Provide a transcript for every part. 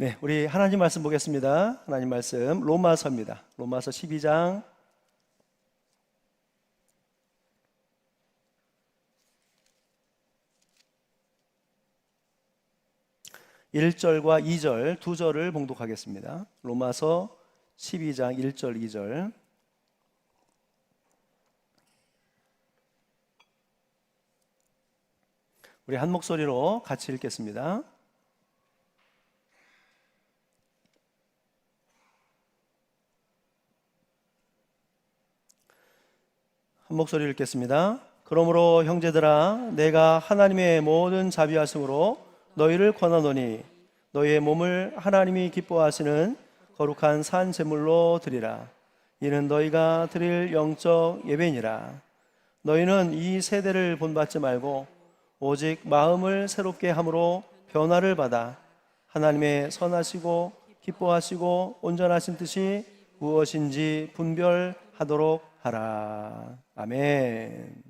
네, 우리 하나님 말씀 보겠습니다. 하나님 말씀 로마서입니다. 로마서 12장 1절과 2절 두 절을 봉독하겠습니다. 로마서 12장 1절 2절. 우리 한 목소리로 같이 읽겠습니다. 한 목소리 읽겠습니다. 그러므로 형제들아, 내가 하나님의 모든 자비하심으로 너희를 권하노니 너희의 몸을 하나님이 기뻐하시는 거룩한 산 제물로 드리라. 이는 너희가 드릴 영적 예배니라. 너희는 이 세대를 본받지 말고 오직 마음을 새롭게 함으로 변화를 받아 하나님의 선하시고 기뻐하시고 온전하신 뜻이 무엇인지 분별하도록 하라. 아멘.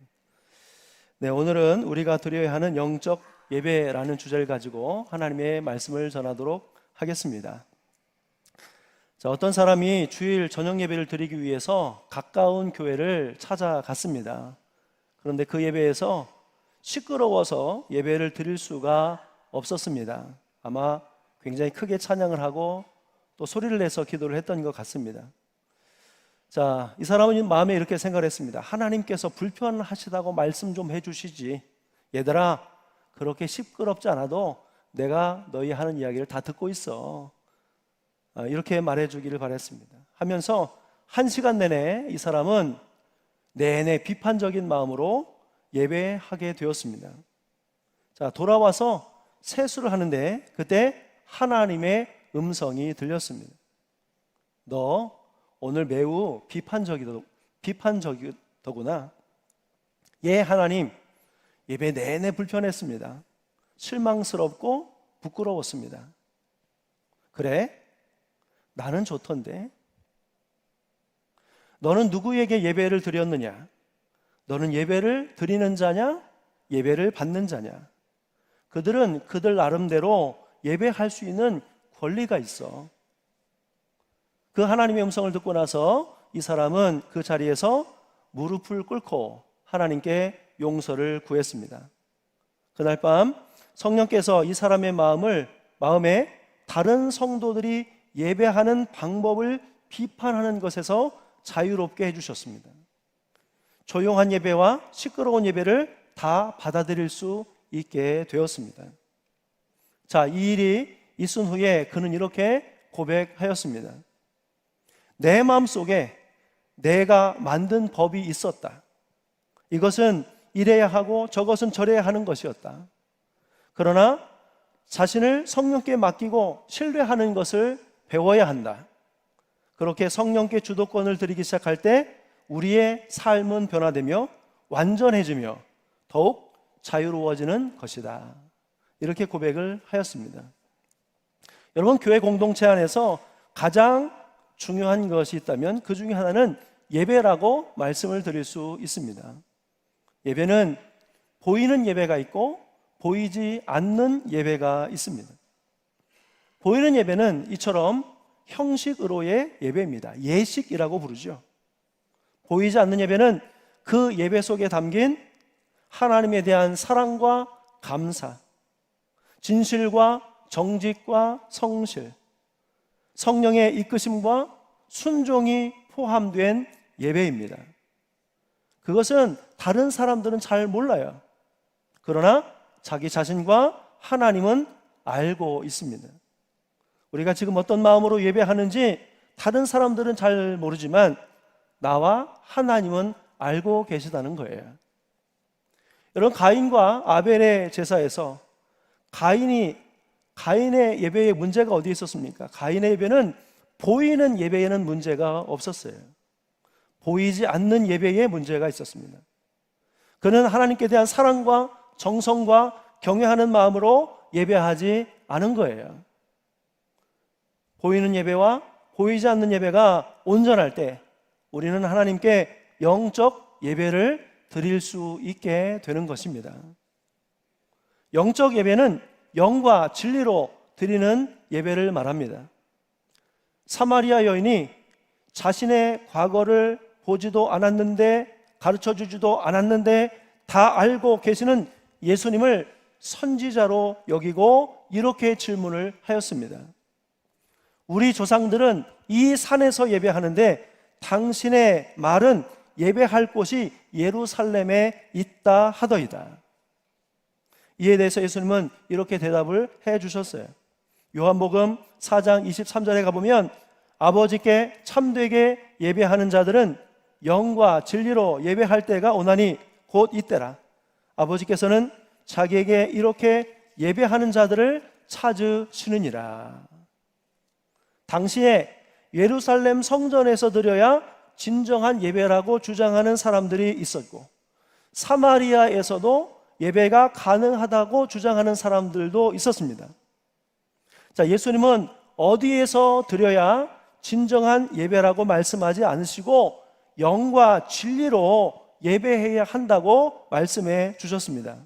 네, 오늘은 우리가 드려야 하는 영적 예배라는 주제를 가지고 하나님의 말씀을 전하도록 하겠습니다. 자, 어떤 사람이 주일 저녁 예배를 드리기 위해서 가까운 교회를 찾아갔습니다. 그런데 그 예배에서 시끄러워서 예배를 드릴 수가 없었습니다. 아마 굉장히 크게 찬양을 하고 또 소리를 내서 기도를 했던 것 같습니다. 자, 이 사람은 마음에 이렇게 생각을 했습니다. 하나님께서 불편하시다고 말씀 좀 해주시지. 얘들아, 그렇게 시끄럽지 않아도 내가 너희 하는 이야기를 다 듣고 있어. 이렇게 말해주기를 바랬습니다. 하면서 1시간 내내 이 사람은 내내 비판적인 마음으로 예배하게 되었습니다. 자, 돌아와서 세수를 하는데 그때 하나님의 음성이 들렸습니다. 너 오늘 매우 비판적이더구나. 예, 하나님, 예배 내내 불편했습니다. 실망스럽고 부끄러웠습니다. 그래? 나는 좋던데. 너는 누구에게 예배를 드렸느냐? 너는 예배를 드리는 자냐? 예배를 받는 자냐? 그들은 그들 나름대로 예배할 수 있는 권리가 있어. 그 하나님의 음성을 듣고 나서 이 사람은 그 자리에서 무릎을 꿇고 하나님께 용서를 구했습니다. 그날 밤 성령께서 이 사람의 마음에 다른 성도들이 예배하는 방법을 비판하는 것에서 자유롭게 해주셨습니다. 조용한 예배와 시끄러운 예배를 다 받아들일 수 있게 되었습니다. 자, 이 일이 있은 후에 그는 이렇게 고백하였습니다. 내 마음속에 내가 만든 법이 있었다. 이것은 이래야 하고 저것은 저래야 하는 것이었다. 그러나 자신을 성령께 맡기고 신뢰하는 것을 배워야 한다. 그렇게 성령께 주도권을 드리기 시작할 때 우리의 삶은 변화되며 완전해지며 더욱 자유로워지는 것이다. 이렇게 고백을 하였습니다. 여러분, 교회 공동체 안에서 가장 중요한 것이 있다면 그 중에 하나는 예배라고 말씀을 드릴 수 있습니다. 예배는 보이는 예배가 있고 보이지 않는 예배가 있습니다. 보이는 예배는 이처럼 형식으로의 예배입니다. 예식이라고 부르죠. 보이지 않는 예배는 그 예배 속에 담긴 하나님에 대한 사랑과 감사, 진실과 정직과 성실, 성령의 이끄심과 순종이 포함된 예배입니다. 그것은 다른 사람들은 잘 몰라요. 그러나 자기 자신과 하나님은 알고 있습니다. 우리가 지금 어떤 마음으로 예배하는지 다른 사람들은 잘 모르지만 나와 하나님은 알고 계시다는 거예요. 여러분, 가인과 아벨의 제사에서 가인의 예배에 문제가 어디에 있었습니까? 가인의 예배는 보이는 예배에는 문제가 없었어요. 보이지 않는 예배에 문제가 있었습니다. 그는 하나님께 대한 사랑과 정성과 경외하는 마음으로 예배하지 않은 거예요. 보이는 예배와 보이지 않는 예배가 온전할 때 우리는 하나님께 영적 예배를 드릴 수 있게 되는 것입니다. 영적 예배는 영과 진리로 드리는 예배를 말합니다. 사마리아 여인이 자신의 과거를 보지도 않았는데, 가르쳐 주지도 않았는데 다 알고 계시는 예수님을 선지자로 여기고 이렇게 질문을 하였습니다. 우리 조상들은 이 산에서 예배하는데 당신의 말은 예배할 곳이 예루살렘에 있다 하더이다. 이에 대해서 예수님은 이렇게 대답을 해 주셨어요. 요한복음 4장 23절에 가보면 아버지께 참되게 예배하는 자들은 영과 진리로 예배할 때가 오나니 곧 이때라. 아버지께서는 자기에게 이렇게 예배하는 자들을 찾으시느니라. 당시에 예루살렘 성전에서 드려야 진정한 예배라고 주장하는 사람들이 있었고, 사마리아에서도 예배가 가능하다고 주장하는 사람들도 있었습니다. 자, 예수님은 어디에서 드려야 진정한 예배라고 말씀하지 않으시고 영과 진리로 예배해야 한다고 말씀해 주셨습니다.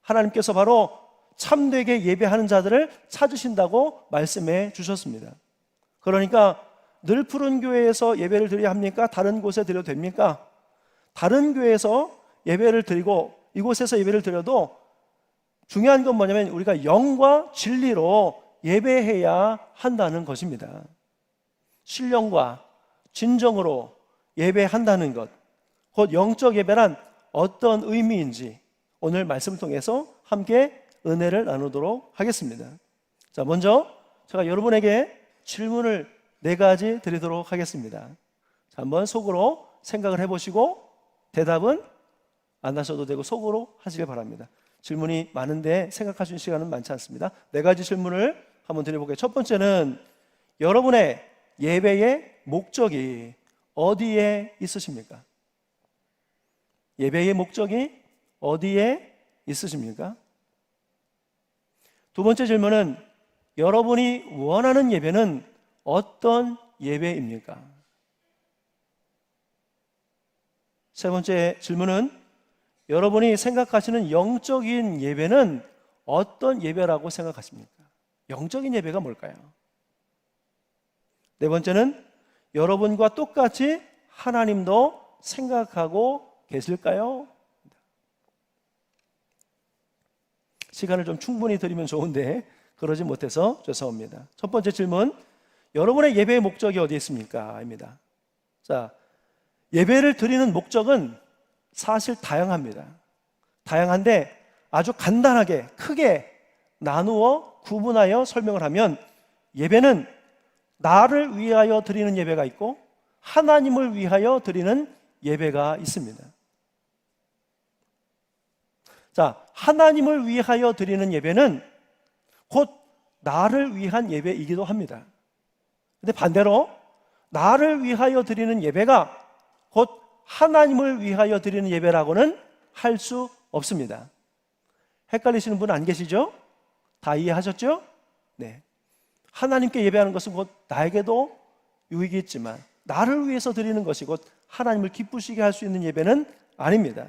하나님께서 바로 참되게 예배하는 자들을 찾으신다고 말씀해 주셨습니다. 그러니까 늘 푸른 교회에서 예배를 드려야 합니까? 다른 곳에 드려도 됩니까? 다른 교회에서 예배를 드리고 이곳에서 예배를 드려도 중요한 건 뭐냐면 우리가 영과 진리로 예배해야 한다는 것입니다. 신령과 진정으로 예배한다는 것, 곧 영적 예배란 어떤 의미인지 오늘 말씀을 통해서 함께 은혜를 나누도록 하겠습니다. 자, 먼저 제가 여러분에게 질문을 4가지 드리도록 하겠습니다. 자, 한번 속으로 생각을 해보시고 대답은 안 하셔도 되고 속으로 하시길 바랍니다. 질문이 많은데 생각하시는 시간은 많지 않습니다. 4가지 질문을 한번 드려볼게요. 첫 번째는 여러분의 예배의 목적이 어디에 있으십니까? 예배의 목적이 어디에 있으십니까? 두 번째 질문은 여러분이 원하는 예배는 어떤 예배입니까? 세 번째 질문은 여러분이 생각하시는 영적인 예배는 어떤 예배라고 생각하십니까? 영적인 예배가 뭘까요? 네 번째는 여러분과 똑같이 하나님도 생각하고 계실까요? 시간을 좀 충분히 드리면 좋은데 그러지 못해서 죄송합니다. 첫 번째 질문, 여러분의 예배의 목적이 어디에 있습니까? 입니다. 자, 예배를 드리는 목적은 사실 다양합니다. 다양한데 아주 간단하게 크게 나누어 구분하여 설명을 하면 예배는 나를 위하여 드리는 예배가 있고 하나님을 위하여 드리는 예배가 있습니다. 자, 하나님을 위하여 드리는 예배는 곧 나를 위한 예배이기도 합니다. 근데 반대로 나를 위하여 드리는 예배가 곧 하나님을 위하여 드리는 예배라고는 할 수 없습니다. 헷갈리시는 분 안 계시죠? 다 이해하셨죠? 네. 하나님께 예배하는 것은 곧 나에게도 유익이 있지만 나를 위해서 드리는 것이 곧 하나님을 기쁘시게 할 수 있는 예배는 아닙니다.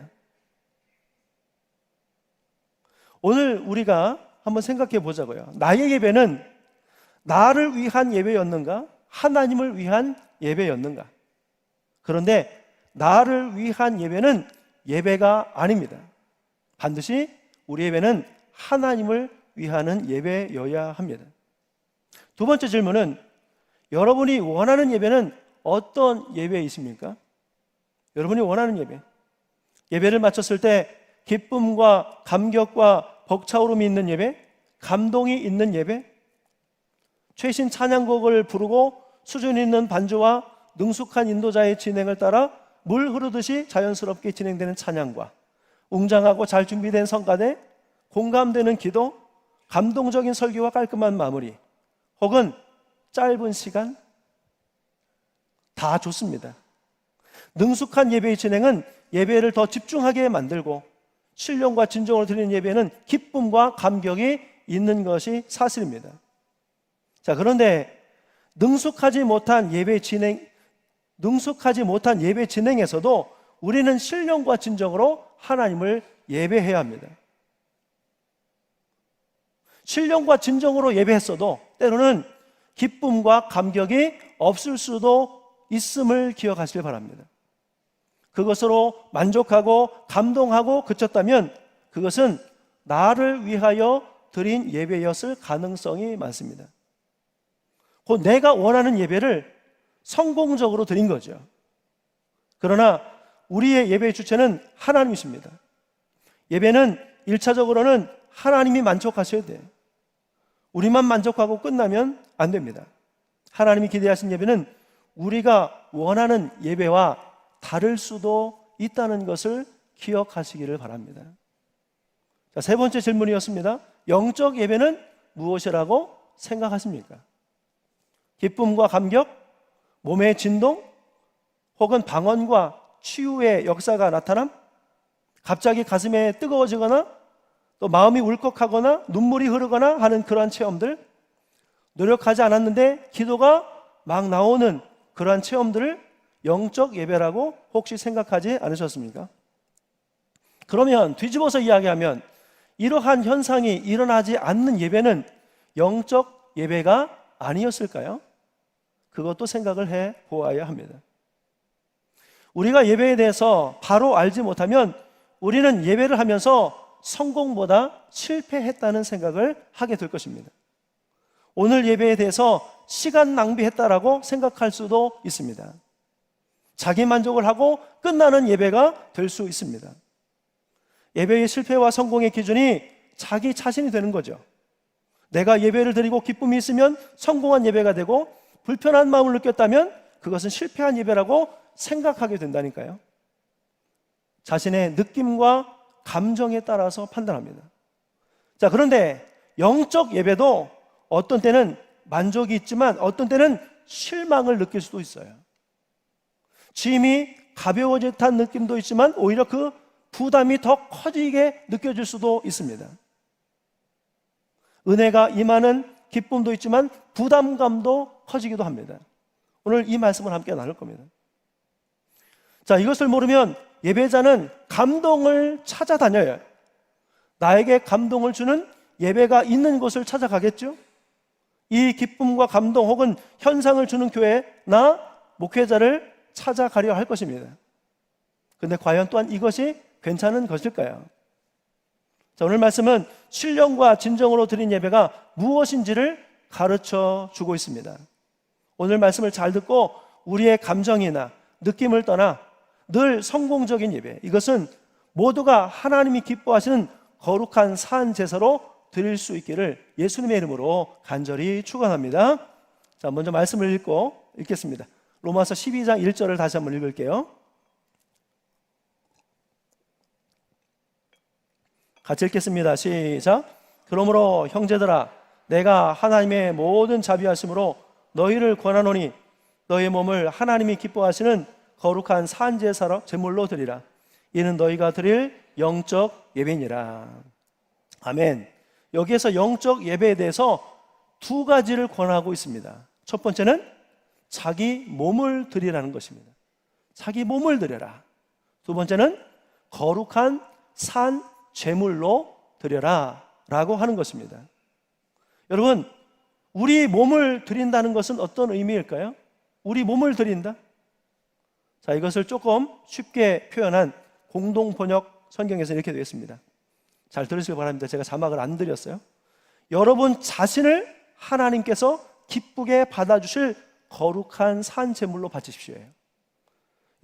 오늘 우리가 한번 생각해 보자고요. 나의 예배는 나를 위한 예배였는가? 하나님을 위한 예배였는가? 그런데 나를 위한 예배는 예배가 아닙니다. 반드시 우리 예배는 하나님을 위하는 예배여야 합니다. 두 번째 질문은 여러분이 원하는 예배는 어떤 예배이십니까? 여러분이 원하는 예배, 예배를 마쳤을 때 기쁨과 감격과 벅차오름이 있는 예배, 감동이 있는 예배, 최신 찬양곡을 부르고 수준 있는 반주와 능숙한 인도자의 진행을 따라 물 흐르듯이 자연스럽게 진행되는 찬양과 웅장하고 잘 준비된 성가대, 공감되는 기도, 감동적인 설교와 깔끔한 마무리, 혹은 짧은 시간, 다 좋습니다. 능숙한 예배의 진행은 예배를 더 집중하게 만들고 신령과 진정으로 드리는 예배는 기쁨과 감격이 있는 것이 사실입니다. 자, 그런데 능숙하지 못한 예배 진행에서도 우리는 신령과 진정으로 하나님을 예배해야 합니다. 신령과 진정으로 예배했어도 때로는 기쁨과 감격이 없을 수도 있음을 기억하시길 바랍니다. 그것으로 만족하고 감동하고 그쳤다면 그것은 나를 위하여 드린 예배였을 가능성이 많습니다. 곧 내가 원하는 예배를 성공적으로 드린 거죠. 그러나 우리의 예배의 주체는 하나님이십니다. 예배는 1차적으로는 하나님이 만족하셔야 돼요. 우리만 만족하고 끝나면 안 됩니다. 하나님이 기대하신 예배는 우리가 원하는 예배와 다를 수도 있다는 것을 기억하시기를 바랍니다. 자, 세 번째 질문이었습니다. 영적 예배는 무엇이라고 생각하십니까? 기쁨과 감격, 몸의 진동, 혹은 방언과 치유의 역사가 나타남, 갑자기 가슴에 뜨거워지거나 또 마음이 울컥하거나 눈물이 흐르거나 하는 그러한 체험들, 노력하지 않았는데 기도가 막 나오는 그러한 체험들을 영적 예배라고 혹시 생각하지 않으셨습니까? 그러면 뒤집어서 이야기하면 이러한 현상이 일어나지 않는 예배는 영적 예배가 아니었을까요? 그것도 생각을 해 보아야 합니다. 우리가 예배에 대해서 바로 알지 못하면 우리는 예배를 하면서 성공보다 실패했다는 생각을 하게 될 것입니다. 오늘 예배에 대해서 시간 낭비했다라고 생각할 수도 있습니다. 자기 만족을 하고 끝나는 예배가 될 수 있습니다. 예배의 실패와 성공의 기준이 자기 자신이 되는 거죠. 내가 예배를 드리고 기쁨이 있으면 성공한 예배가 되고 불편한 마음을 느꼈다면 그것은 실패한 예배라고 생각하게 된다니까요. 자신의 느낌과 감정에 따라서 판단합니다. 자, 그런데 영적 예배도 어떤 때는 만족이 있지만 어떤 때는 실망을 느낄 수도 있어요. 짐이 가벼워진 듯한 느낌도 있지만 오히려 그 부담이 더 커지게 느껴질 수도 있습니다. 은혜가 임하는 기쁨도 있지만 부담감도 커지기도 합니다. 오늘 이 말씀을 함께 나눌 겁니다. 자, 이것을 모르면 예배자는 감동을 찾아다녀요. 나에게 감동을 주는 예배가 있는 곳을 찾아가겠죠. 이 기쁨과 감동 혹은 현상을 주는 교회나 목회자를 찾아가려 할 것입니다. 그런데 과연 또한 이것이 괜찮은 것일까요? 자, 오늘 말씀은 신령과 진정으로 드린 예배가 무엇인지를 가르쳐 주고 있습니다. 오늘 말씀을 잘 듣고 우리의 감정이나 느낌을 떠나 늘 성공적인 예배, 이것은 모두가 하나님이 기뻐하시는 거룩한 산 제사로 드릴 수 있기를 예수님의 이름으로 간절히 축원합니다. 자, 먼저 말씀을 읽겠습니다. 로마서 12장 1절을 다시 한번 읽을게요. 같이 읽겠습니다. 시작. 그러므로 형제들아, 내가 하나님의 모든 자비하심으로 너희를 권하노니 너희 몸을 하나님이 기뻐하시는 거룩한 산제사로 제물로 드리라. 이는 너희가 드릴 영적 예배니라. 아멘. 여기에서 영적 예배에 대해서 두 가지를 권하고 있습니다. 첫 번째는 자기 몸을 드리라는 것입니다. 자기 몸을 드려라. 두 번째는 거룩한 산 제물로 드려라 라고 하는 것입니다. 여러분, 우리 몸을 드린다는 것은 어떤 의미일까요? 우리 몸을 드린다? 자, 이것을 조금 쉽게 표현한 공동번역 성경에서 이렇게 되어 있습니다. 잘 들으시기 바랍니다. 제가 자막을 안 드렸어요. 여러분 자신을 하나님께서 기쁘게 받아주실 거룩한 산 제물로 바치십시오예요.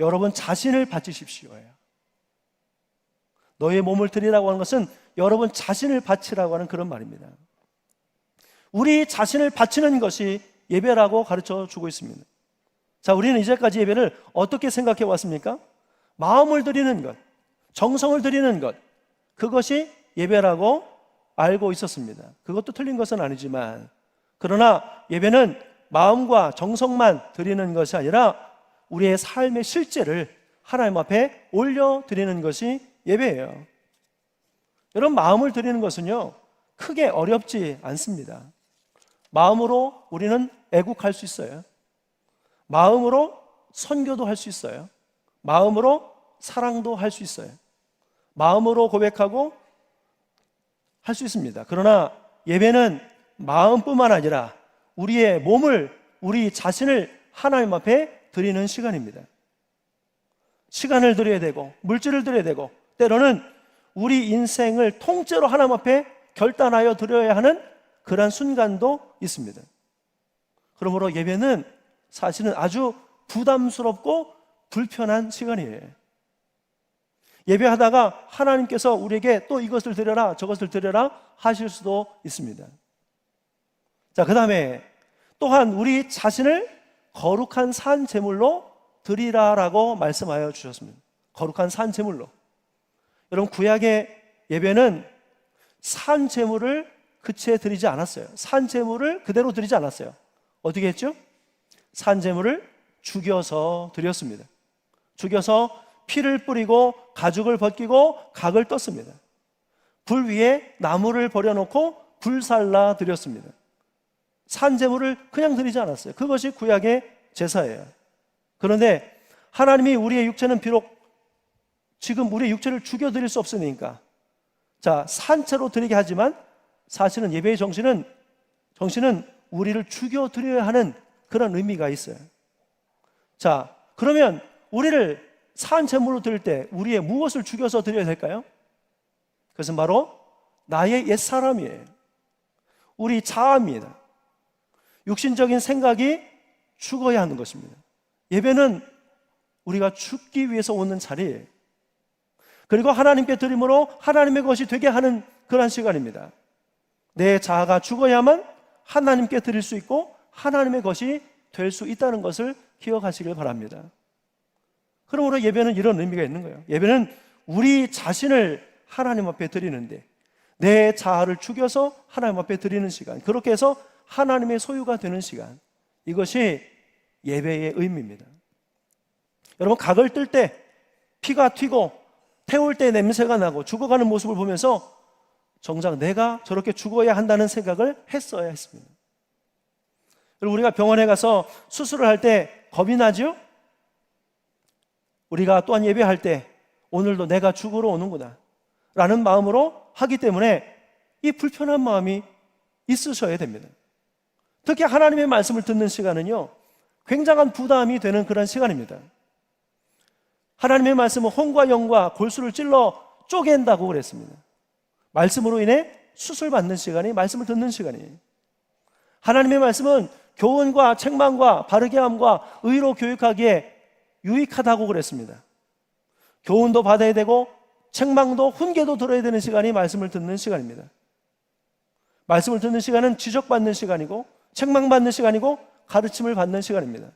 여러분 자신을 바치십시오예요. 너의 몸을 드리라고 하는 것은 여러분 자신을 바치라고 하는 그런 말입니다. 우리 자신을 바치는 것이 예배라고 가르쳐 주고 있습니다. 자, 우리는 이제까지 예배를 어떻게 생각해 왔습니까? 마음을 드리는 것, 정성을 드리는 것, 그것이 예배라고 알고 있었습니다. 그것도 틀린 것은 아니지만, 그러나 예배는 마음과 정성만 드리는 것이 아니라 우리의 삶의 실제를 하나님 앞에 올려드리는 것이 예배예요. 여러분, 마음을 드리는 것은요, 크게 어렵지 않습니다. 마음으로 우리는 애국할 수 있어요. 마음으로 선교도 할 수 있어요. 마음으로 사랑도 할 수 있어요. 마음으로 고백하고 할 수 있습니다. 그러나 예배는 마음뿐만 아니라 우리의 몸을, 우리 자신을 하나님 앞에 드리는 시간입니다. 시간을 드려야 되고 물질을 드려야 되고 때로는 우리 인생을 통째로 하나님 앞에 결단하여 드려야 하는 그러한 순간도 있습니다. 그러므로 예배는 사실은 아주 부담스럽고 불편한 시간이에요. 예배하다가 하나님께서 우리에게 또 이것을 드려라 저것을 드려라 하실 수도 있습니다. 자, 그 다음에 또한 우리 자신을 거룩한 산 제물로 드리라라고 말씀하여 주셨습니다. 거룩한 산 제물로. 여러분, 구약의 예배는 산 제물을 그치에 드리지 않았어요. 산 제물을 그대로 드리지 않았어요. 어떻게 했죠? 산 제물을 죽여서 드렸습니다. 죽여서 피를 뿌리고 가죽을 벗기고 각을 떴습니다. 불 위에 나무를 버려놓고 불살라 드렸습니다. 산 제물을 그냥 드리지 않았어요. 그것이 구약의 제사예요. 그런데 하나님이 우리의 육체는 비록 지금 우리의 육체를 죽여 드릴 수 없으니까 자, 산채로 드리게 하지만 사실은 예배의 정신은 우리를 죽여 드려야 하는 그런 의미가 있어요. 자, 그러면 우리를 산 제물로 드릴 때 우리의 무엇을 죽여서 드려야 될까요? 그것은 바로 나의 옛사람이에요. 우리 자아입니다. 육신적인 생각이 죽어야 하는 것입니다. 예배는 우리가 죽기 위해서 오는 자리예요. 그리고 하나님께 드림으로 하나님의 것이 되게 하는 그런 시간입니다. 내 자아가 죽어야만 하나님께 드릴 수 있고 하나님의 것이 될 수 있다는 것을 기억하시길 바랍니다. 그러므로 예배는 이런 의미가 있는 거예요. 예배는 우리 자신을 하나님 앞에 드리는데 내 자아를 죽여서 하나님 앞에 드리는 시간, 그렇게 해서 하나님의 소유가 되는 시간, 이것이 예배의 의미입니다. 여러분, 각을 뜰 때 피가 튀고 태울 때 냄새가 나고 죽어가는 모습을 보면서 정작 내가 저렇게 죽어야 한다는 생각을 했어야 했습니다. 여러분, 우리가 병원에 가서 수술을 할 때 겁이 나죠? 우리가 또한 예배할 때 오늘도 내가 죽으러 오는구나 라는 마음으로 하기 때문에 이 불편한 마음이 있으셔야 됩니다. 특히 하나님의 말씀을 듣는 시간은요, 굉장한 부담이 되는 그런 시간입니다. 하나님의 말씀은 혼과 영과 골수를 찔러 쪼갠다고 그랬습니다. 말씀으로 인해 수술받는 시간이 말씀을 듣는 시간이에요. 하나님의 말씀은 교훈과 책망과 바르게 함과 의로 교육하기에 유익하다고 그랬습니다. 교훈도 받아야 되고 책망도 훈계도 들어야 되는 시간이 말씀을 듣는 시간입니다. 말씀을 듣는 시간은 지적받는 시간이고 책망받는 시간이고 가르침을 받는 시간입니다.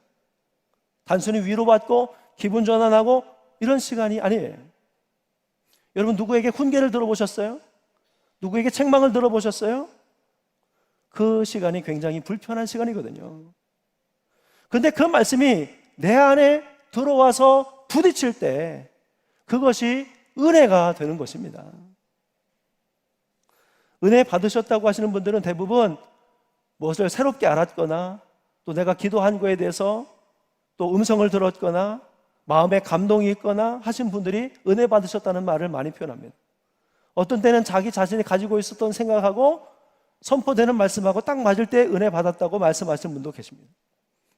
단순히 위로받고 기분 전환하고 이런 시간이 아니에요. 여러분, 누구에게 훈계를 들어보셨어요? 누구에게 책망을 들어보셨어요? 그 시간이 굉장히 불편한 시간이거든요. 그런데 그 말씀이 내 안에 들어와서 부딪힐 때 그것이 은혜가 되는 것입니다. 은혜 받으셨다고 하시는 분들은 대부분 무엇을 새롭게 알았거나 또 내가 기도한 거에 대해서 또 음성을 들었거나 마음에 감동이 있거나 하신 분들이 은혜 받으셨다는 말을 많이 표현합니다. 어떤 때는 자기 자신이 가지고 있었던 생각하고 선포되는 말씀하고 딱 맞을 때 은혜 받았다고 말씀하시는 분도 계십니다.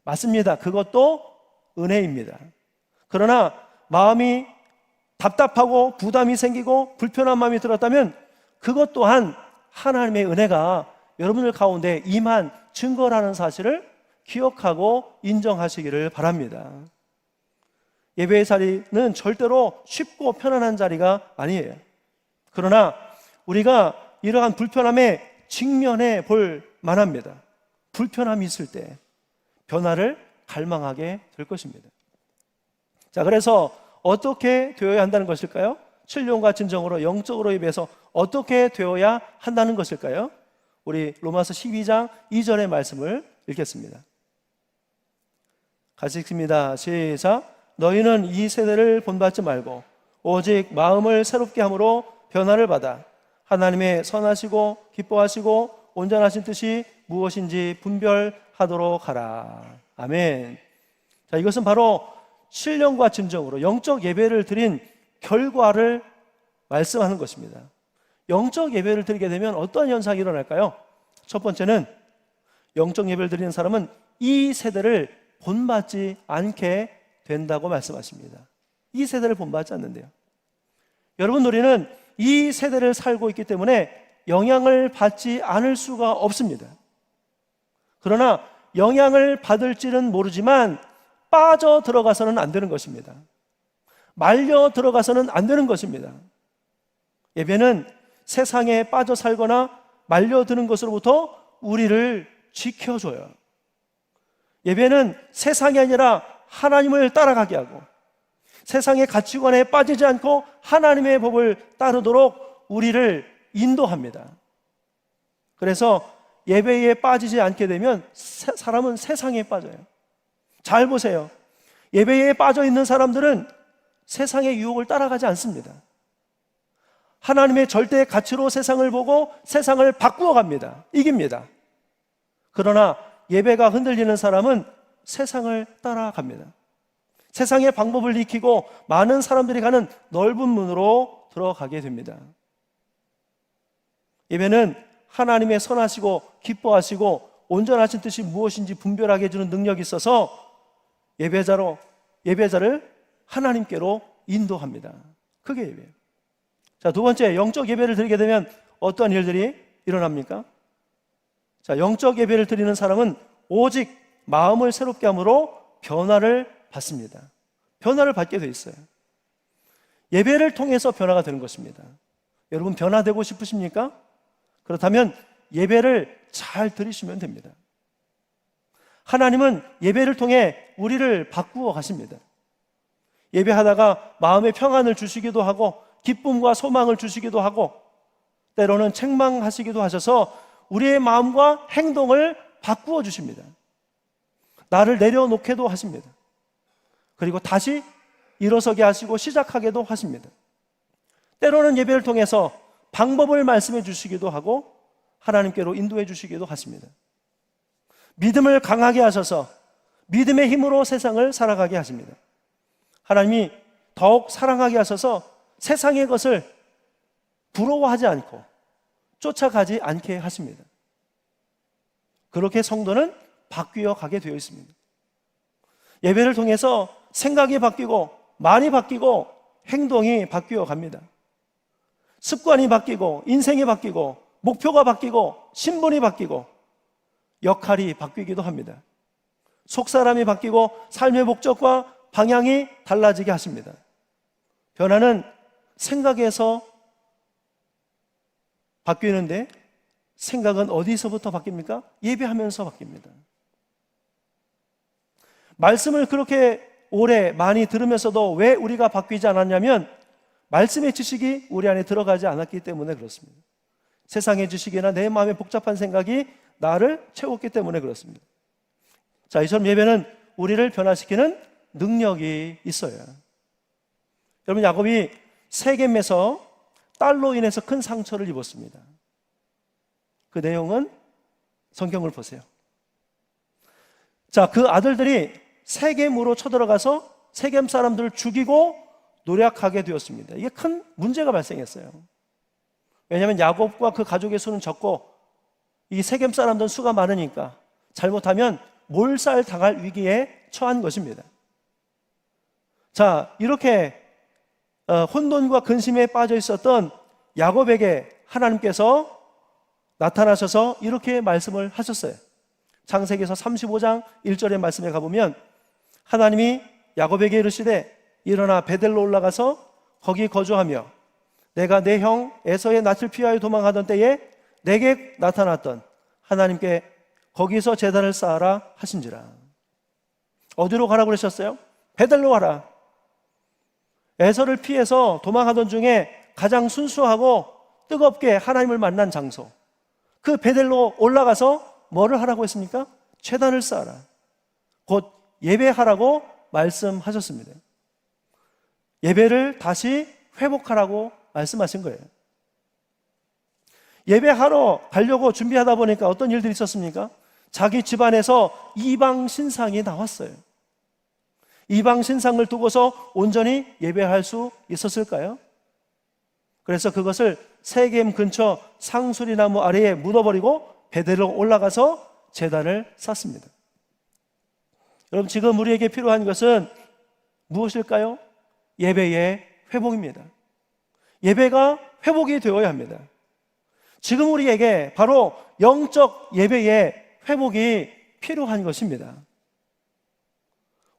맞습니다. 그것도 은혜입니다. 그러나 마음이 답답하고 부담이 생기고 불편한 마음이 들었다면 그것 또한 하나님의 은혜가 여러분들 가운데 임한 증거라는 사실을 기억하고 인정하시기를 바랍니다. 예배의 자리는 절대로 쉽고 편안한 자리가 아니에요. 그러나 우리가 이러한 불편함에 직면해 볼 만합니다. 불편함이 있을 때 변화를 갈망하게 될 것입니다. 자, 그래서 어떻게 되어야 한다는 것일까요? 신령과 진정으로 영적으로 예배해서 어떻게 되어야 한다는 것일까요? 우리 로마서 12장 2절의 말씀을 읽겠습니다. 같이 읽습니다. 시작. 너희는 이 세대를 본받지 말고 오직 마음을 새롭게 함으로 변화를 받아 하나님의 선하시고 기뻐하시고 온전하신 뜻이 무엇인지 분별하도록 하라. 아멘. 자, 이것은 바로 신령과 진정으로 영적 예배를 드린 결과를 말씀하는 것입니다. 영적 예배를 드리게 되면 어떤 현상이 일어날까요? 첫 번째는 영적 예배를 드리는 사람은 이 세대를 본받지 않게 된다고 말씀하십니다. 이 세대를 본받지 않는데요. 여러분, 우리는 이 세대를 살고 있기 때문에 영향을 받지 않을 수가 없습니다. 그러나 영향을 받을지는 모르지만 빠져 들어가서는 안 되는 것입니다. 말려 들어가서는 안 되는 것입니다. 예배는 세상에 빠져 살거나 말려드는 것으로부터 우리를 지켜줘요. 예배는 세상이 아니라 하나님을 따라가게 하고 세상의 가치관에 빠지지 않고 하나님의 법을 따르도록 우리를 인도합니다. 그래서 예배에 빠지지 않게 되면 사람은 세상에 빠져요. 잘 보세요. 예배에 빠져 있는 사람들은 세상의 유혹을 따라가지 않습니다. 하나님의 절대 가치로 세상을 보고 세상을 바꾸어 갑니다. 이깁니다. 그러나 예배가 흔들리는 사람은 세상을 따라갑니다. 세상의 방법을 익히고 많은 사람들이 가는 넓은 문으로 들어가게 됩니다. 예배는 하나님의 선하시고 기뻐하시고 온전하신 뜻이 무엇인지 분별하게 해주는 능력이 있어서 예배자를 하나님께로 인도합니다. 그게 예배예요. 자, 두 번째, 영적 예배를 드리게 되면 어떤 일들이 일어납니까? 자, 영적 예배를 드리는 사람은 오직 마음을 새롭게 함으로 변화를 받습니다. 변화를 받게 돼 있어요. 예배를 통해서 변화가 되는 것입니다. 여러분, 변화되고 싶으십니까? 그렇다면 예배를 잘 드리시면 됩니다. 하나님은 예배를 통해 우리를 바꾸어 가십니다. 예배하다가 마음의 평안을 주시기도 하고 기쁨과 소망을 주시기도 하고 때로는 책망하시기도 하셔서 우리의 마음과 행동을 바꾸어 주십니다. 나를 내려놓게도 하십니다. 그리고 다시 일어서게 하시고 시작하게도 하십니다. 때로는 예배를 통해서 방법을 말씀해 주시기도 하고 하나님께로 인도해 주시기도 하십니다. 믿음을 강하게 하셔서 믿음의 힘으로 세상을 살아가게 하십니다. 하나님이 더욱 사랑하게 하셔서 세상의 것을 부러워하지 않고 쫓아가지 않게 하십니다. 그렇게 성도는 바뀌어 가게 되어 있습니다. 예배를 통해서 생각이 바뀌고 말이 바뀌고 행동이 바뀌어 갑니다. 습관이 바뀌고 인생이 바뀌고 목표가 바뀌고 신분이 바뀌고 역할이 바뀌기도 합니다. 속사람이 바뀌고 삶의 목적과 방향이 달라지게 하십니다. 변화는 생각에서 바뀌는데 생각은 어디서부터 바뀝니까? 예배하면서 바뀝니다. 말씀을 그렇게 오래 많이 들으면서도 왜 우리가 바뀌지 않았냐면 말씀의 지식이 우리 안에 들어가지 않았기 때문에 그렇습니다. 세상의 지식이나 내 마음의 복잡한 생각이 나를 채웠기 때문에 그렇습니다. 자, 이처럼 예배는 우리를 변화시키는 능력이 있어요. 여러분, 야곱이 세겜에서 딸로 인해서 큰 상처를 입었습니다. 그 내용은 성경을 보세요. 자, 그 아들들이 세겜으로 쳐들어가서 세겜 사람들을 죽이고 노략하게 되었습니다. 이게 큰 문제가 발생했어요. 왜냐하면 야곱과 그 가족의 수는 적고 이 세겜 사람들은 수가 많으니까 잘못하면 몰살 당할 위기에 처한 것입니다. 자, 이렇게 혼돈과 근심에 빠져 있었던 야곱에게 하나님께서 나타나셔서 이렇게 말씀을 하셨어요. 창세기에서 35장 1절의 말씀에 가보면 하나님이 야곱에게 이르시되 일어나 베델로 올라가서 거기 거주하며 내가 내 형 에서의 낯을 피하여 도망하던 때에 내게 나타났던 하나님께 거기서 제단을 쌓아라 하신지라. 어디로 가라고 그러셨어요? 베델로 가라. 에서를 피해서 도망하던 중에 가장 순수하고 뜨겁게 하나님을 만난 장소, 그 베델로 올라가서 뭐를 하라고 했습니까? 제단을 쌓아라. 곧 예배하라고 말씀하셨습니다. 예배를 다시 회복하라고 말씀하신 거예요. 예배하러 가려고 준비하다 보니까 어떤 일들이 있었습니까? 자기 집안에서 이방 신상이 나왔어요. 이방 신상을 두고서 온전히 예배할 수 있었을까요? 그래서 그것을 세겜 근처 상수리나무 아래에 묻어버리고 베델로 올라가서 제단을 쌓습니다. 여러분, 지금 우리에게 필요한 것은 무엇일까요? 예배의 회복입니다. 예배가 회복이 되어야 합니다. 지금 우리에게 바로 영적 예배의 회복이 필요한 것입니다.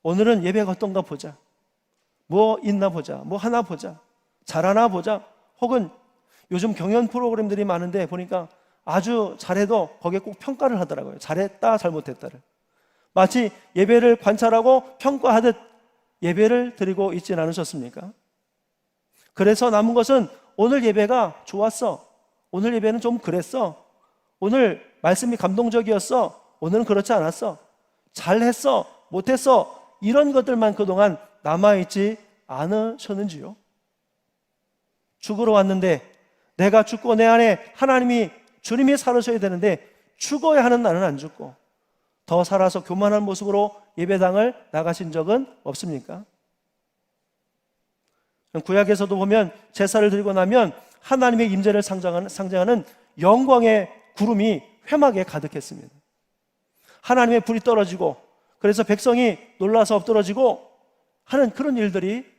오늘은 예배가 어떤가 보자, 뭐 있나 보자, 뭐 하나 보자, 잘하나 보자, 혹은 요즘 경연 프로그램들이 많은데 보니까 아주 잘해도 거기에 꼭 평가를 하더라고요. 잘했다, 잘못했다를. 마치 예배를 관찰하고 평가하듯 예배를 드리고 있지는 않으셨습니까? 그래서 남은 것은 오늘 예배가 좋았어, 오늘 예배는 좀 그랬어, 오늘 말씀이 감동적이었어, 오늘은 그렇지 않았어, 잘했어, 못했어, 이런 것들만 그동안 남아있지 않으셨는지요? 죽으러 왔는데, 내가 죽고 내 안에 주님이 살으셔야 되는데 죽어야 하는 나는 안 죽고 더 살아서 교만한 모습으로 예배당을 나가신 적은 없습니까? 구약에서도 보면 제사를 드리고 나면 하나님의 임재를 상징하는 영광의 구름이 회막에 가득했습니다. 하나님의 불이 떨어지고, 그래서 백성이 놀라서 엎드러지고 하는 그런 일들이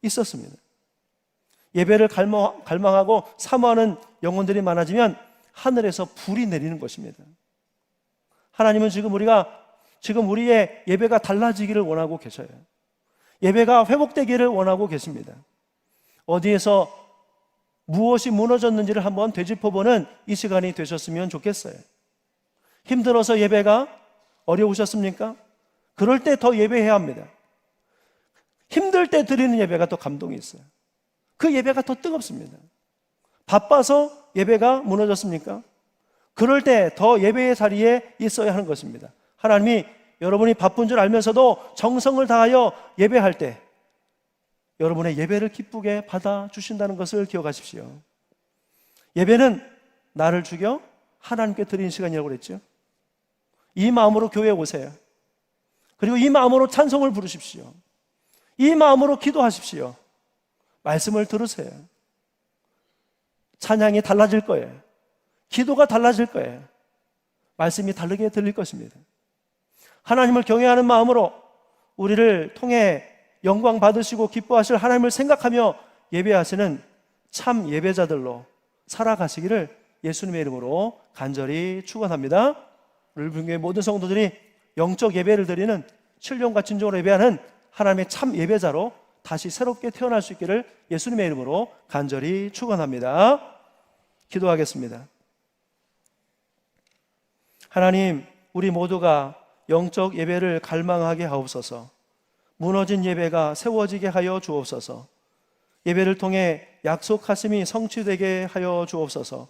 있었습니다. 예배를 갈망하고 사모하는 영혼들이 많아지면 하늘에서 불이 내리는 것입니다. 하나님은 지금 우리의 예배가 달라지기를 원하고 계셔요. 예배가 회복되기를 원하고 계십니다. 어디에서 무엇이 무너졌는지를 한번 되짚어보는 이 시간이 되셨으면 좋겠어요. 힘들어서 예배가 어려우셨습니까? 그럴 때 더 예배해야 합니다. 힘들 때 드리는 예배가 더 감동이 있어요. 그 예배가 더 뜨겁습니다. 바빠서 예배가 무너졌습니까? 그럴 때 더 예배의 자리에 있어야 하는 것입니다. 하나님이 여러분이 바쁜 줄 알면서도 정성을 다하여 예배할 때 여러분의 예배를 기쁘게 받아주신다는 것을 기억하십시오. 예배는 나를 죽여 하나님께 드리는 시간이라고 그랬죠. 이 마음으로 교회에 오세요. 그리고 이 마음으로 찬송을 부르십시오. 이 마음으로 기도하십시오. 말씀을 들으세요. 찬양이 달라질 거예요. 기도가 달라질 거예요. 말씀이 다르게 들릴 것입니다. 하나님을 경외하는 마음으로 우리를 통해 영광 받으시고 기뻐하실 하나님을 생각하며 예배하시는 참 예배자들로 살아가시기를 예수님의 이름으로 간절히 축원합니다. 우리 불교의 모든 성도들이 영적 예배를 드리는 신령과 진정으로 예배하는 하나님의 참 예배자로 다시 새롭게 태어날 수 있기를 예수님의 이름으로 간절히 축원합니다. 기도하겠습니다. 하나님, 우리 모두가 영적 예배를 갈망하게 하옵소서. 무너진 예배가 세워지게 하여 주옵소서. 예배를 통해 약속하심이 성취되게 하여 주옵소서.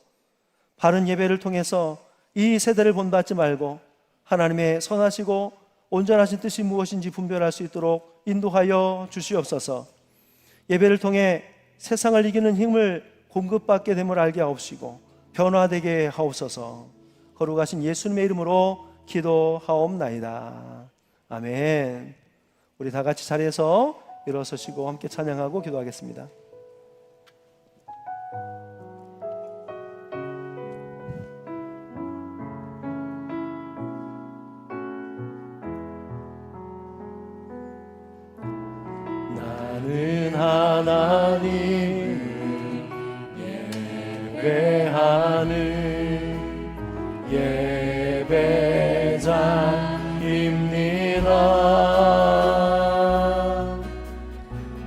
바른 예배를 통해서 이 세대를 본받지 말고 하나님의 선하시고 온전하신 뜻이 무엇인지 분별할 수 있도록 인도하여 주시옵소서. 예배를 통해 세상을 이기는 힘을 공급받게 됨을 알게 하옵시고 변화되게 하옵소서. 거룩하신 예수님의 이름으로 기도하옵나이다. 아멘. 우리 다 같이 자리에서 일어서시고 함께 찬양하고 기도하겠습니다. 나는 하나님을 예배하는 예배자입니다.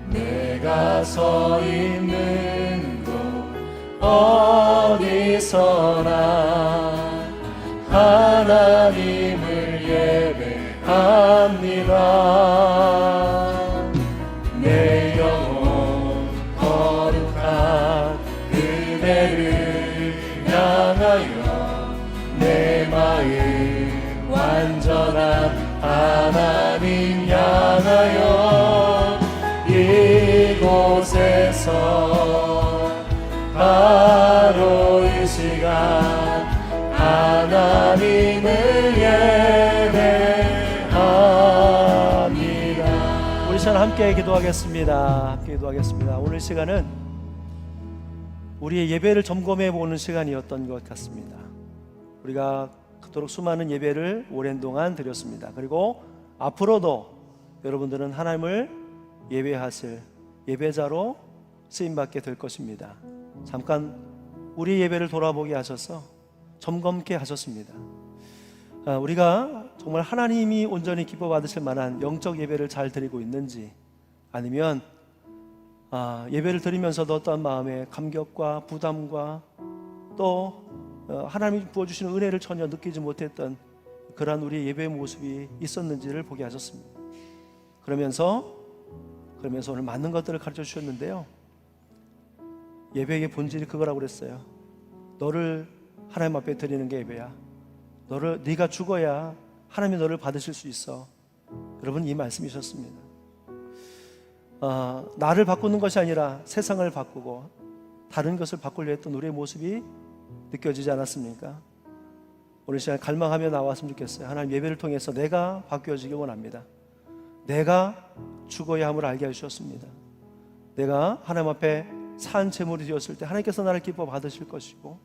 내가 서 있는 곳 어디서나 하나님을 예배합니다. 내 영혼 거룩한 그대를 향하여 내 마음 완전한 하나님 향하여 이곳에서 바로 이 시간 하나님을 예배합니다. 우리 시간 함께 기도하겠습니다. 함께 기도하겠습니다. 오늘 시간은 우리의 예배를 점검해 보는 시간이었던 것 같습니다. 우리가 그토록 수많은 예배를 오랜 동안 드렸습니다. 그리고 앞으로도 여러분들은 하나님을 예배하실 예배자로 쓰임받게 될 것입니다. 잠깐 우리 예배를 돌아보게 하셔서 점검케 하셨습니다. 우리가 정말 하나님이 온전히 기뻐 받으실 만한 영적 예배를 잘 드리고 있는지, 아니면 예배를 드리면서도 어떠한 마음의 감격과 부담과 또 하나님이 부어주시는 은혜를 전혀 느끼지 못했던 그러한 우리의 예배의 모습이 있었는지를 보게 하셨습니다. 그러면서 오늘 많은 것들을 가르쳐 주셨는데요, 예배의 본질이 그거라고 그랬어요. 너를 하나님 앞에 드리는 게 예배야. 네가 죽어야 하나님이 너를 받으실 수 있어. 여러분, 이 말씀이셨습니다. 나를 바꾸는 것이 아니라 세상을 바꾸고 다른 것을 바꾸려 했던 우리의 모습이 느껴지지 않았습니까? 오늘 시간 갈망하며 나왔으면 좋겠어요. 하나님, 예배를 통해서 내가 바뀌어지기 원합니다. 내가 죽어야 함을 알게 해주셨습니다. 내가 하나님 앞에 산 제물이 되었을 때 하나님께서 나를 기뻐 받으실 것이고,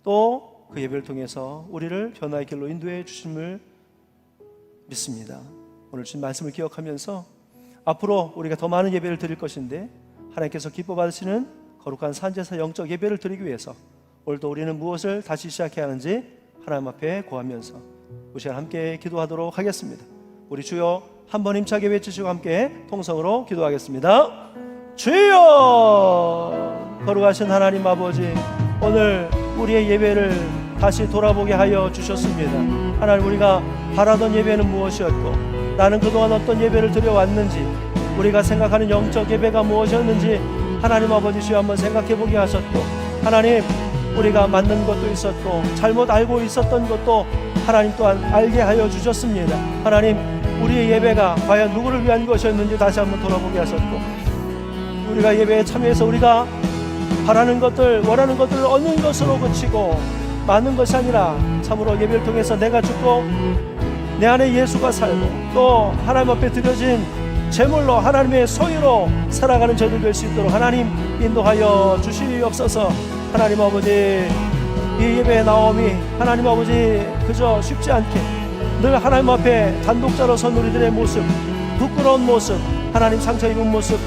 또 그 예배를 통해서 우리를 변화의 길로 인도해 주심을 믿습니다. 오늘 주신 말씀을 기억하면서 앞으로 우리가 더 많은 예배를 드릴 것인데, 하나님께서 기뻐 받으시는 거룩한 산제사 영적 예배를 드리기 위해서 오늘도 우리는 무엇을 다시 시작해야 하는지 하나님 앞에 구하면서 우리 시간 함께 기도하도록 하겠습니다. 우리 주여 한번 힘차게 외치시고 함께 통성으로 기도하겠습니다. 주여, 거룩하신 하나님 아버지, 오늘 우리의 예배를 다시 돌아보게 하여 주셨습니다. 하나님, 우리가 바라던 예배는 무엇이었고, 나는 그동안 어떤 예배를 드려왔는지, 우리가 생각하는 영적 예배가 무엇이었는지 하나님 아버지 주여 한번 생각해 보게 하셨고, 하나님, 우리가 맞는 것도 있었고 잘못 알고 있었던 것도 하나님 또한 알게 하여 주셨습니다. 하나님, 우리의 예배가 과연 누구를 위한 것이었는지 다시 한번 돌아보게 하셨고, 우리가 예배에 참여해서 우리가 바라는 것들, 원하는 것들을 얻는 것으로 그치고 많은 것이 아니라 참으로 예배를 통해서 내가 죽고 내 안에 예수가 살고 또 하나님 앞에 드려진 제물로 하나님의 소유로 살아가는 저희들 될 수 있도록 하나님 인도하여 주시옵소서. 하나님 아버지, 이 예배의 나옴이 하나님 아버지 그저 쉽지 않게 늘 하나님 앞에 단독자로 선 우리들의 모습, 부끄러운 모습, 하나님 상처 입은 모습,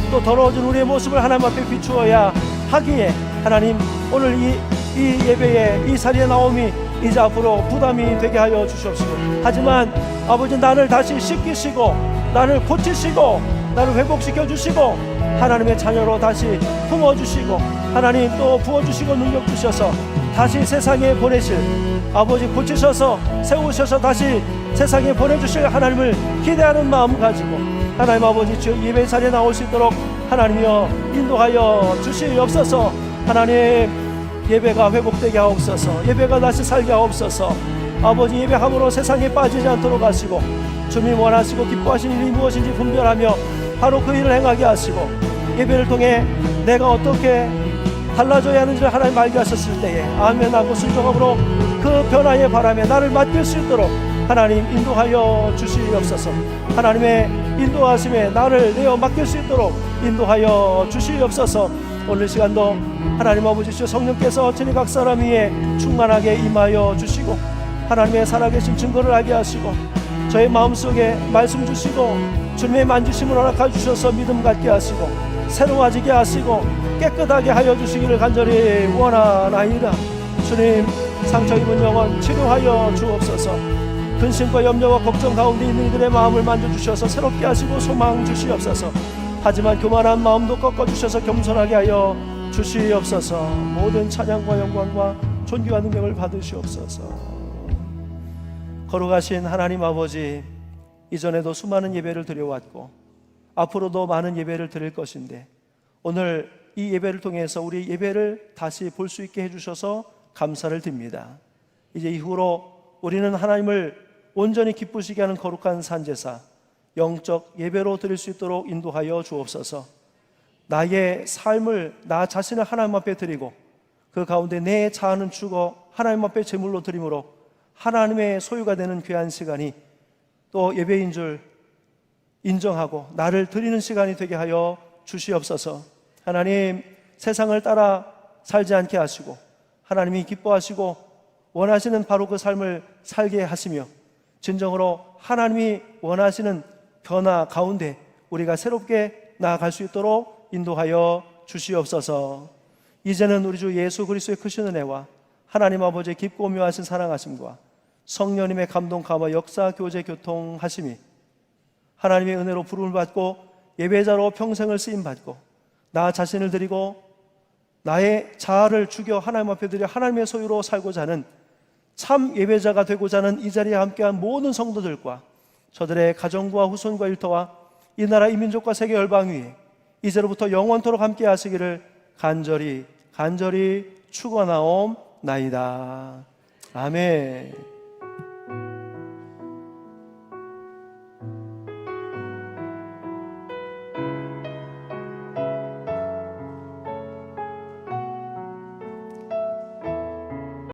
또 더러워진 우리의 모습을 하나님 앞에 비추어야 하기에, 하나님 오늘 이 예배에 이 자리에 나옴이 이제 앞으로 부담이 되게 하여 주시옵시고, 하지만 아버지 나를 다시 씻기시고 나를 고치시고 나를 회복시켜 주시고 하나님의 자녀로 다시 품어주시고 하나님 또 부어주시고 능력 주셔서 다시 세상에 보내실 아버지, 고치셔서 세우셔서 다시 세상에 보내주실 하나님을 기대하는 마음 가지고 하나님 아버지 주 예배 자리에 나올 수 있도록 하나님이여 인도하여 주시옵소서. 하나님, 예배가 회복되게 하옵소서. 예배가 다시 살게 하옵소서. 아버지, 예배함으로 세상에 빠지지 않도록 하시고 주님 원하시고 기뻐하시는 일이 무엇인지 분별하며 바로 그 일을 행하게 하시고, 예배를 통해 내가 어떻게 달라져야 하는지를 하나님 알게 하셨을 때에 아멘하고 순종함으로 그 변화의 바람에 나를 맡길 수 있도록 하나님 인도하여 주시옵소서. 하나님의 인도하심에 나를 내어 맡길 수 있도록 인도하여 주시옵소서. 오늘 시간도 하나님 아버지 주여 성령께서 저희 각 사람 위에 충만하게 임하여 주시고 하나님의 살아계신 증거를 알게 하시고 저의 마음속에 말씀 주시고 주님의 만지심을 허락해 주셔서 믿음 갖게 하시고 새로워지게 하시고 깨끗하게 하여 주시기를 간절히 원하나이다. 주님, 상처 입은 영혼 치료하여 주옵소서. 근심과 염려와 걱정 가운데 있는 이들의 마음을 만져주셔서 새롭게 하시고 소망 주시옵소서. 하지만 교만한 마음도 꺾어주셔서 겸손하게 하여 주시옵소서. 모든 찬양과 영광과 존귀와 능력을 받으시옵소서. 거룩하신 하나님 아버지, 이전에도 수많은 예배를 드려왔고 앞으로도 많은 예배를 드릴 것인데, 오늘 이 예배를 통해서 우리 예배를 다시 볼 수 있게 해주셔서 감사를 드립니다. 이제 이후로 우리는 하나님을 온전히 기쁘시게 하는 거룩한 산제사 영적 예배로 드릴 수 있도록 인도하여 주옵소서. 나의 삶을 나 자신을 하나님 앞에 드리고 그 가운데 내 자아는 죽어 하나님 앞에 제물로 드림으로 하나님의 소유가 되는 귀한 시간이 또 예배인 줄 인정하고 나를 드리는 시간이 되게 하여 주시옵소서. 하나님, 세상을 따라 살지 않게 하시고 하나님이 기뻐하시고 원하시는 바로 그 삶을 살게 하시며 진정으로 하나님이 원하시는 변화 가운데 우리가 새롭게 나아갈 수 있도록 인도하여 주시옵소서. 이제는 우리 주 예수 그리스도의 크신 은혜와 하나님 아버지의 깊고 묘하신 사랑하심과 성령님의 감동 감화 역사 교제 교통하심이 하나님의 은혜로 부름을 받고 예배자로 평생을 쓰임 받고 나 자신을 드리고 나의 자아를 죽여 하나님 앞에 드려 하나님의 소유로 살고자 하는 참 예배자가 되고자 하는 이 자리에 함께한 모든 성도들과 저들의 가정과 후손과 일터와 이 나라 이 민족과 세계 열방 위에 이제로부터 영원토록 함께 하시기를 간절히 축원하옵나이다. 아멘.